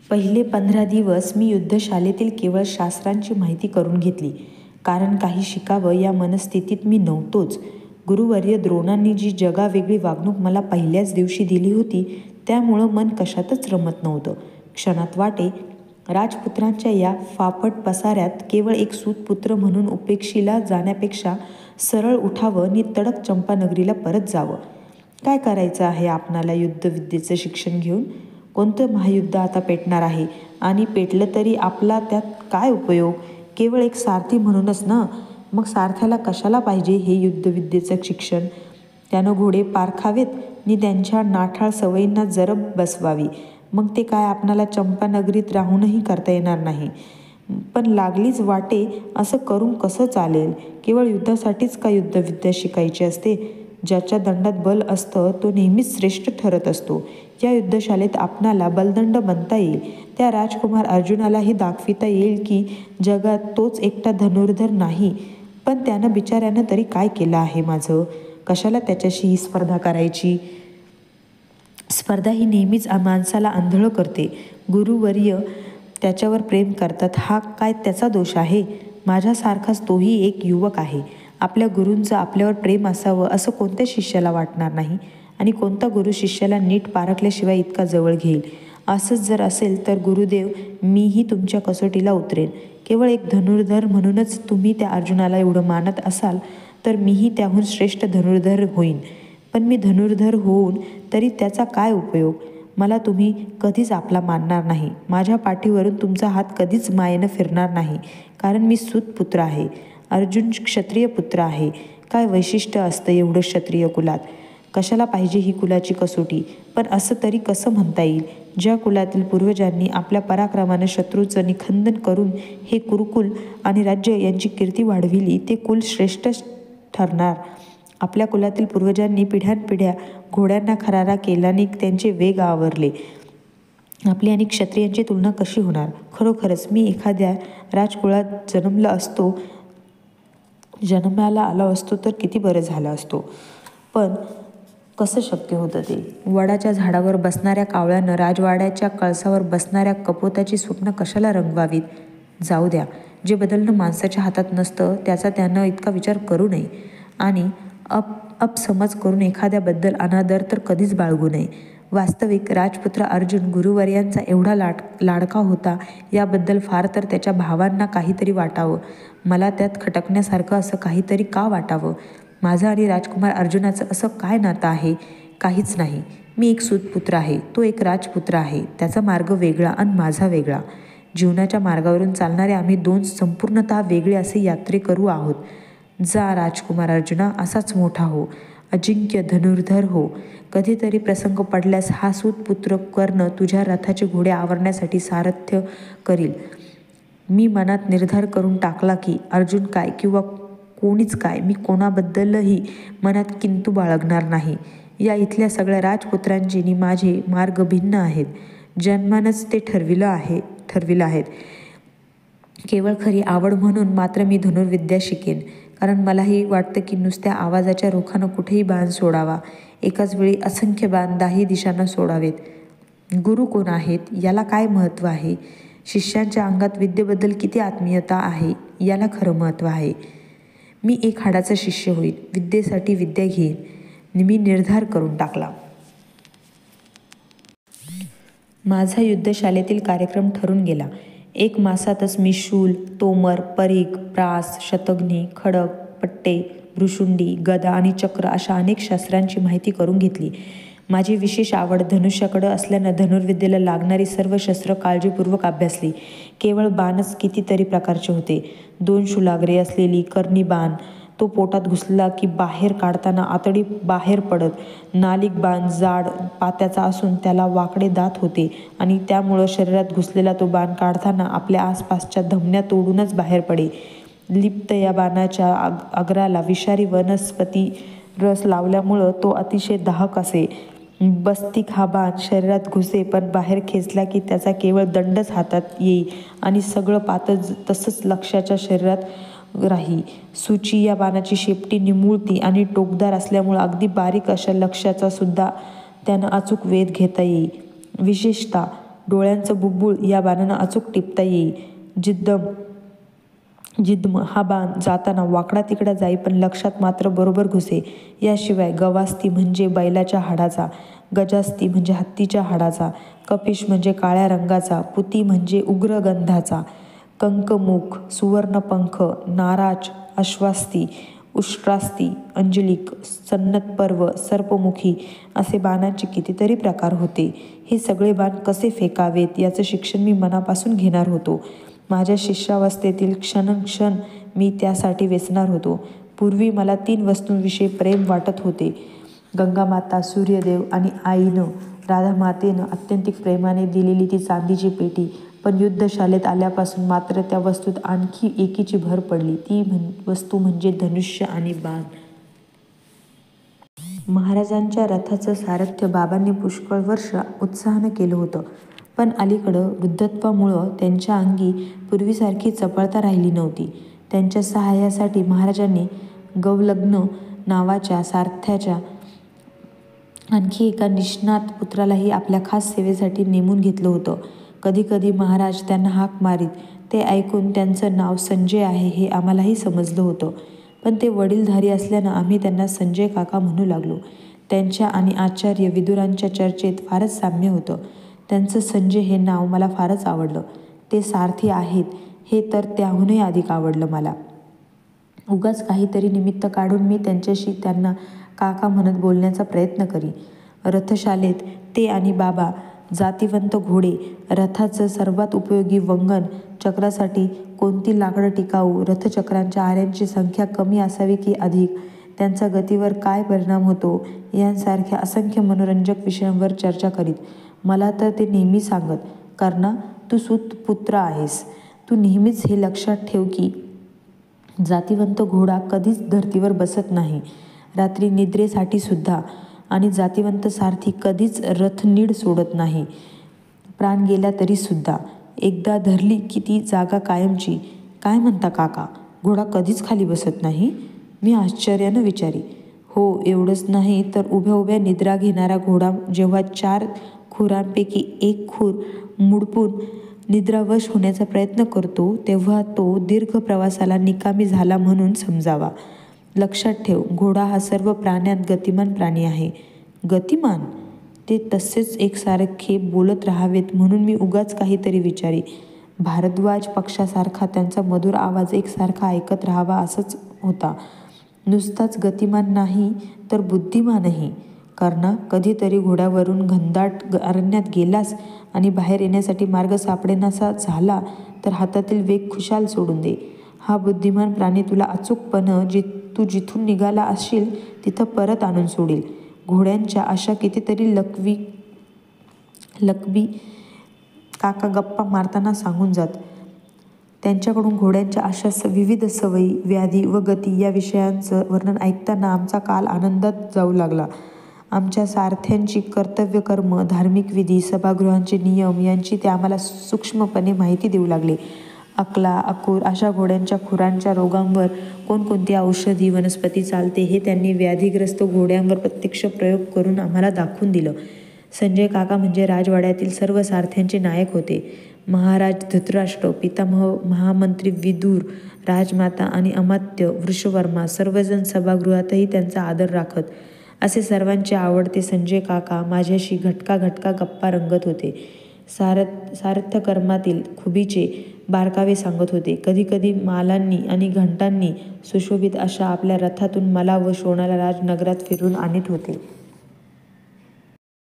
पहिले 15 दिवस मी युद्धशालेतील केवळ शास्त्रांची माहिती करून घेतली, कारण काही शिकावं या मनस्थितीत मी नव्हतोच. गुरुवर्य द्रोणांनी जी जगावेगळी वागणूक मला पहिल्याच दिवशी दिली होती, त्यामुळं मन कशातच रमत नव्हतं. क्षणात वाटे, राजपुत्रांच्या या फापट पसाऱ्यात केवळ एक सूतपुत्र म्हणून उपेक्षीला जाण्यापेक्षा सरळ उठावं आणि तडक चंपानगरीला परत जावं. काय करायचं आहे आपणाला युद्धविद्येचं शिक्षण घेऊन? कोणतं महायुद्ध आता पेटणार आहे? आणि पेटलं तरी आपला त्यात काय उपयोग? केवळ एक सारथी म्हणूनच ना. मग सारथ्याला कशाला पाहिजे हे युद्धविद्येचं शिक्षण? त्यानं घोडे पारखावेत आणि त्यांच्या नाठाळ सवयींना जरब बसवावी. मग ते काय आपणाला चंपानगरीत राहूनही करता येणार नाही. पण लागलीच वाटे असं करून कसं चालेल? केवळ युद्धासाठीच का युद्धविद्या शिकायची असते? ज्याच्या दंडात बल असतं तो नेहमीच श्रेष्ठ ठरत असतो. या युद्धशालेत आपणाला बलदंड बनता येईल. त्या राजकुमार अर्जुनालाही दाखविता येईल की जगात तोच एकटा धनुर्धर नाही. पण त्यानं बिचाऱ्यानं तरी काय केलं आहे माझं? कशाला त्याच्याशी ही स्पर्धा करायची? स्पर्धा ही नेहमीच माणसाला आंधळं करते. गुरुवर्य त्याच्यावर प्रेम करतात, हा काय त्याचा दोष आहे? माझ्यासारखाच तोही एक युवक आहे. आपल्या गुरूंचं आपल्यावर प्रेम असावं असं कोणत्या शिष्याला वाटणार नाही? आणि कोणता गुरु शिष्याला नीट पारखल्याशिवाय इतका जवळ घेईल? असंच जर असेल तर गुरुदेव, मीही तुमच्या कसोटीला उतरेन. केवळ एक धनुर्धर म्हणूनच तुम्ही त्या अर्जुनाला एवढं मानत असाल तर मीही त्याहून श्रेष्ठ धनुर्धर होईन. पण मी धनुर्धर होऊन तरी त्याचा काय उपयोग? मला तुम्ही कधीच आपला मानणार नाही. माझ्या पाठीवरून तुमचा हात कधीच मायेनं फिरणार नाही, कारण मी सूतपुत्र आहे. अर्जुन क्षत्रिय पुत्र आहे. काय वैशिष्ट्य असतं एवढं क्षत्रिय कुलात? कशाला पाहिजे ही कुलाची कसोटी? पण असं तरी कसं म्हणता येईल? ज्या कुलातील पूर्वजांनी आपल्या पराक्रमानं शत्रूचं निखंदन करून हे कुरुकुल आणि राज्य यांची कीर्ती वाढविली, ते कुल श्रेष्ठच ठरणार. आपल्या कुलातील पूर्वजांनी पिढ्यानपिढ्या घोड्यांना खरारा केला आणि त्यांचे वेग आवरले. आपली आणि क्षत्रियांची तुलना कशी होणार? खरोखरच मी एखाद्या राजकुळात जन्माला आलो असतो तर किती बरं झालं असतो. पण कसं शक्य होतं ते? वडाच्या झाडावर बसणाऱ्या कावळ्यानं राजवाड्याच्या कळसावर बसणाऱ्या कपोताची स्वप्न कशाला रंगवावीत? जाऊ द्या. जे बदलणं माणसाच्या हातात नसतं त्याचा त्यानं इतका विचार करू नये. आणि अपसमज करून एखाद्याबद्दल अनादर तर कधीच बाळगू नये. वास्तविक राजपुत्र अर्जुन गुरुवर्यांचा एवढा लाडका होता याबद्दल फार तर त्याच्या भावांना काहीतरी वाटावं. मला त्यात खटकण्यासारखं असं काहीतरी का वाटावं? माझं आणि राजकुमार अर्जुनाचं असं काय नातं आहे? काहीच नाही. मी एक सूतपुत्र आहे, तो एक राजपुत्र आहे. त्याचा मार्ग वेगळा आणि माझा वेगळा. जीवनाच्या मार्गावरून चालणारे आम्ही दोन संपूर्णतः वेगळे असे यात्रेकरू आहोत. जा राजकुमार अर्जुना, असाच मोठा हो, अजिंक्य धनुर्धर हो. कधीतरी प्रसंग पडल्यास हा सूतपुत्र कर्ण तुझ्या रथाचे घोडे आवरण्यासाठी सारथ्य करील. मी मनात निर्धार करून टाकला की अर्जुन काय किंवा कोणीच काय, मी कोणाबद्दलही मनात किंतु बाळगणार नाही. या इथल्या सगळ्या राजपुत्रांचे आणि माझे मार्ग भिन्न आहेत. जन्मानंच ते ठरविलं आहेत. केवळ खरी आवड म्हणून मात्र मी धनुर्विद्या शिकेन, कारण मलाही वाटतं की नुसत्या आवाजाच्या रोखानं कुठेही बाण सोडावा. एकाच वेळी असंख्य बाण 10 दिशांना सोडावेत. गुरु कोण आहेत याला काय महत्त्व आहे? शिष्यांच्या अंगात विद्येबद्दल किती आत्मीयता आहे याला खरं महत्त्व आहे. मी एक हाडाचा शिष्य होईन, विद्येसाठी विद्या घेईन, मी निर्धार करून टाकला. माझा युद्धशालेतील कार्यक्रम ठरून गेला. 1 मासातच मी शूल, तोमर, परीघ, प्रास, शतघ्नी, खड्ग, पट्टे, भ्रुशुंडी, गदा आणि चक्र अशा अनेक शस्त्रांची माहिती करून घेतली. माझी विशेष आवड धनुष्याकडं असल्यानं धनुर्विद्येला लागणारी सर्व शस्त्र काळजीपूर्वक अभ्यासली. केवळ बाणच कितीतरी प्रकारचे होते. 2 शूलाग्रे असलेली कर्णी बाण, तो पोटात घुसला की बाहेर काढताना आतडी बाहेर पडत. नालिक बाण जाड पात्याचा असून त्याला वाकडे दात होते आणि त्यामुळं शरीरात घुसलेला तो बाण काढताना आपल्या आसपासच्या धमन्या तोडूनच बाहेर पडे. लिप्त या बाणाच्या अग्राला विषारी वनस्पती रस लावल्यामुळं तो अतिशय दाहक असे. बस्तिक हा बाण शरीरात घुसे पण बाहेर खेचला की त्याचा केवळ दंडच हातात येई आणि सगळं पातं तसंच लक्ष्याच्या शरीरात राही. सूची या बाणाची शेपटी निमुळती आणि टोकदार असल्यामुळं अगदी बारीक अशा लक्ष्याचा सुद्धा त्यानं अचूक वेध घेता येई. विशेषतः डोळ्यांचं बुब्बुळ या बाणानं अचूक टिपता येई. जिद्म हा बाण जाताना वाकडा तिकडा जाई, पण लक्षात मात्र बरोबर घुसे. याशिवाय गवास्ती म्हणजे बैलाच्या हाडाचा, गजास्ती म्हणजे हत्तीच्या हाडाचा, कपिश म्हणजे काळ्या रंगाचा, पुती म्हणजे उग्र गंधाचा, कंकमुख, सुवर्णपंख, नाराज, अश्वास्ती, उष्ट्रास्ती, अंजलिक, सन्नतपर्व, सर्पमुखी असे बाणांचे कितीतरी प्रकार होते. हे सगळे बाण कसे फेकावेत याचं शिक्षण मी मनापासून घेणार होतो. माझ्या शिष्यावस्थेतील क्षणक्षण मी त्यासाठी वेचणार होतो. पूर्वी मला 3 वस्तूंविषयी प्रेम वाटत होते. गंगामाता, सूर्यदेव आणि आईनं, राधामातेनं अत्यंतिक प्रेमाने दिलेली ती चांदीची पेटी. पण युद्धशालेत आल्यापासून मात्र त्या वस्तूत आणखी एकीची भर पडली. ती वस्तू म्हणजे धनुष्य आणि बाण. महाराजांच्या रथाचं सारथ्य बाबांनी पुष्कळ वर्ष उत्साहानं केलं होतं. पण अलीकडं वृद्धत्वामुळं त्यांच्या अंगी पूर्वीसारखी चपळता राहिली नव्हती. त्यांच्या सहाय्यासाठी महाराजांनी गवलग्न नावाच्या सारथ्याच्या आणखी एका निष्णात पुत्रालाही आपल्या खास सेवेसाठी नेमून घेतलं होतं. कधी कधी महाराज त्यांना हाक मारीत. ते ऐकून त्यांचं नाव संजय आहे हे आम्हालाही समजलं होतं. पण ते वडीलधारी असल्यानं आम्ही त्यांना संजय काका म्हणू लागलो. त्यांच्या आणि आचार्य विदुरांच्या चर्चेत फारच साम्य होतं. त्यांचं संजय हे नाव मला फारच आवडलं. ते सारथी आहेत हे तर त्याहूनही अधिक आवडलं मला. उगाच काहीतरी निमित्त काढून मी त्यांच्याशी त्यांना काका म्हणत बोलण्याचा प्रयत्न करी. रथशालेत ते आणि बाबा जातिवंत घोडे, रथाचं सर्वात उपयोगी वंगण, चक्रासाठी कोणती लाकडं टिकाऊ, रथचक्रांच्या आऱ्यांची संख्या कमी असावी की अधिक, त्यांचा गतीवर काय परिणाम होतो यांसारख्या असंख्य मनोरंजक विषयांवर चर्चा करीत. मला तर ते नेहमी सांगत, कर्णा, तू सुतपुत्र आहेस. तू नेहमीच हे लक्षात ठेव की जातिवंत घोडा कधीच धर्तीवर बसत नाही, रात्री निद्रेसाठी सुद्धा. आणि जातिवंत सारथी कधीच रथनीड सोडत नाही, प्राण गेला तरी सुद्धा. एकदा धरली की ती जागा कायमची. काय म्हणता काका, घोडा कधीच खाली बसत नाही? मी आश्चर्यानं विचारी. हो, एवढंच नाही तर उभ्या उभ्या निद्रा घेणारा घोडा जेव्हा 4 खुरांपैकी 1 खूर मुडपून निद्रावश होण्याचा प्रयत्न करतो तेव्हा तो दीर्घ प्रवासाला निकामी झाला म्हणून समजावा. लक्षात ठेव, घोडा हा सर्व प्राण्यांत गतिमान प्राणी आहे. गतिमान? ते तसेच एकसारखे बोलत राहावेत म्हणून मी उगाच काहीतरी विचारी. भारद्वाज पक्षासारखा त्यांचा मधुर आवाज एकसारखा ऐकत राहावा असंच होता. नुसताच गतिमान नाही तर बुद्धिमानही. कर्णा, कधीतरी घोड्यावरून घनदाट अरण्यात गेलास आणि बाहेर येण्यासाठी मार्ग सापडेनासा झाला तर हातातील वेग खुशाल सोडून दे. हा बुद्धिमान प्राणी तुला अचूकपणं तू जिथून निघाला असशील तिथं परत आणून सोडील. घोड्यांच्या अशा कितीतरी लकबी काका गप्पा मारताना सांगून जात. त्यांच्याकडून घोड्यांच्या अशा विविध सवयी, व्याधी व गती या विषयांचं वर्णन ऐकताना आमचा काल आनंदात जाऊ लागला. आमच्या सारथ्यांची कर्तव्यकर्म, धार्मिक विधी, सभागृहांचे नियम यांची ते आम्हाला सूक्ष्मपणे माहिती देऊ लागले. अकला, अकूर अशा घोड्यांच्या खुरांच्या रोगांवर कोणकोणती औषधी वनस्पती चालते हे त्यांनी व्याधिग्रस्त घोड्यांवर प्रत्यक्ष प्रयोग करून आम्हाला दाखवून दिलं. संजय काका म्हणजे राजवाड्यातील सर्व सारथ्यांचे नायक होते. महाराज धृतराष्ट्र, पितामह महामंत्री विदूर, राजमाता आणि अमात्य वृषवर्मा सर्वजण सभागृहातही त्यांचा आदर राखत. असे सर्वांचे आवडते संजय काका माझ्याशी घटका गप्पा रंगत होते. सारथ्यकर्मातील खुबीचे बारकावे सांगत होते. कधीकधी मालांनी आणि घंटांनी सुशोभित अशा आपल्या रथातून मला व शोणाला राजनगरात फिरून आणीत होते.